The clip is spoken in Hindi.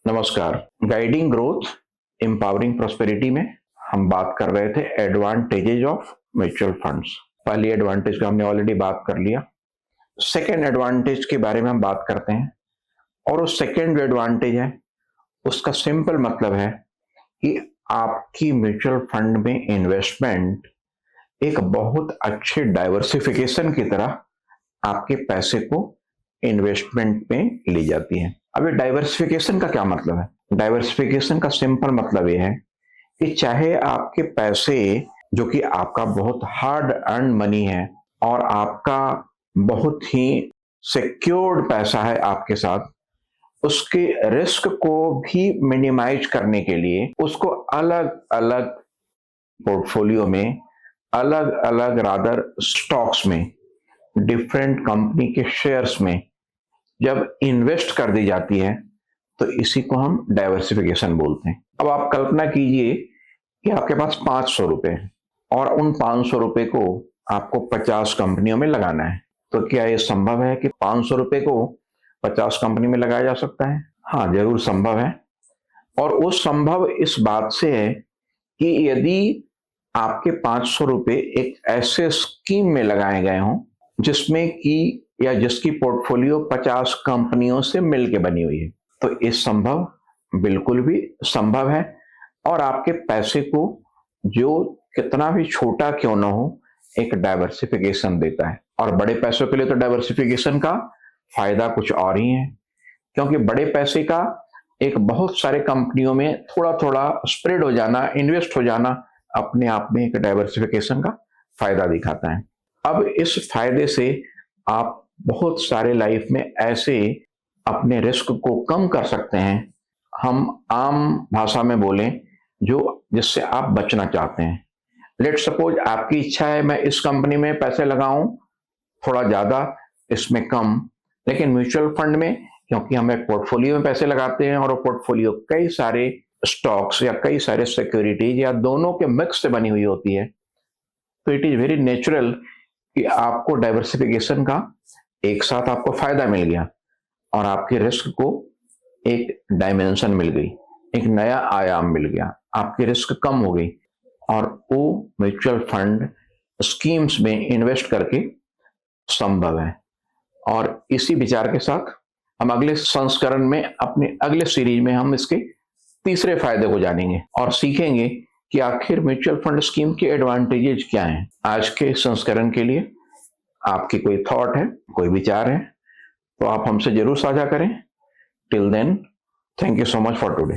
नमस्कार। गाइडिंग ग्रोथ एम्पावरिंग प्रोस्पेरिटी में हम बात कर रहे थे एडवांटेजेज ऑफ म्यूचुअल फंड्स। पहली एडवांटेज का हमने ऑलरेडी बात कर लिया। सेकेंड एडवांटेज के बारे में हम बात करते हैं और वो सेकेंड जो एडवांटेज है उसका सिंपल मतलब है कि आपकी म्यूचुअल फंड में इन्वेस्टमेंट एक बहुत अच्छे डाइवर्सिफिकेशन की तरह आपके पैसे को इन्वेस्टमेंट में ली जाती है। अब ये डाइवर्सिफिकेशन का क्या मतलब है? डाइवर्सिफिकेशन का सिंपल मतलब ये है कि चाहे आपके पैसे जो कि आपका बहुत हार्ड अर्न मनी है और आपका बहुत ही सिक्योर्ड पैसा है आपके साथ, उसके रिस्क को भी मिनिमाइज करने के लिए उसको अलग अलग पोर्टफोलियो में, अलग अलग रादर स्टॉक्स में, डिफरेंट कंपनी के शेयर्स में जब इन्वेस्ट कर दी जाती है तो इसी को हम डाइवर्सिफिकेशन बोलते हैं। अब आप कल्पना कीजिए कि आपके पास 500 रुपए है और उन 500 रुपए को आपको 50 कंपनियों में लगाना है। तो क्या यह संभव है कि 500 रुपए को 50 कंपनी में लगाया जा सकता है? हाँ, जरूर संभव है। और वो संभव इस बात से है कि यदि आपके 500 रुपए एक ऐसे स्कीम में लगाए गए हों जिसमें कि या जिसकी पोर्टफोलियो 50 कंपनियों से मिलकर बनी हुई है, तो ये संभव, बिल्कुल भी संभव है। और आपके पैसे को जो कितना भी छोटा क्यों ना हो एक डाइवर्सिफिकेशन देता है। और बड़े पैसों के लिए तो डाइवर्सिफिकेशन का फायदा कुछ और ही है, क्योंकि बड़े पैसे का एक बहुत सारे कंपनियों में थोड़ा थोड़ा स्प्रेड हो जाना, इन्वेस्ट हो जाना अपने आप में एक डाइवर्सिफिकेशन का फायदा दिखाता है। अब इस फायदे से आप बहुत सारे लाइफ में ऐसे अपने रिस्क को कम कर सकते हैं, हम आम भाषा में बोलें, जो जिससे आप बचना चाहते हैं। लेट सपोज आपकी इच्छा है मैं इस कंपनी में पैसे लगाऊं थोड़ा ज्यादा, इसमें कम, लेकिन म्यूचुअल फंड में क्योंकि हम एक पोर्टफोलियो में पैसे लगाते हैं और वो पोर्टफोलियो कई सारे स्टॉक्स या कई सारे सिक्योरिटीज या दोनों के मिक्स से बनी हुई होती है, तो इट इज वेरी नेचुरल कि आपको डाइवर्सिफिकेशन का एक साथ आपको फायदा मिल गया और आपके रिस्क को एक डायमेंशन मिल गई, एक नया आयाम मिल गया, आपकी रिस्क कम हो गई और वो म्यूचुअल फंड स्कीम्स में इन्वेस्ट करके संभव है। और इसी विचार के साथ हम अगले संस्करण में, अपने अगले सीरीज में हम इसके तीसरे फायदे को जानेंगे और सीखेंगे कि आखिर म्यूचुअल फंड स्कीम के एडवांटेजेस क्या हैं। आज के संस्करण के लिए आपकी कोई थॉट है, कोई विचार है, तो आप हमसे जरूर साझा करें। Till then, thank you so much for today.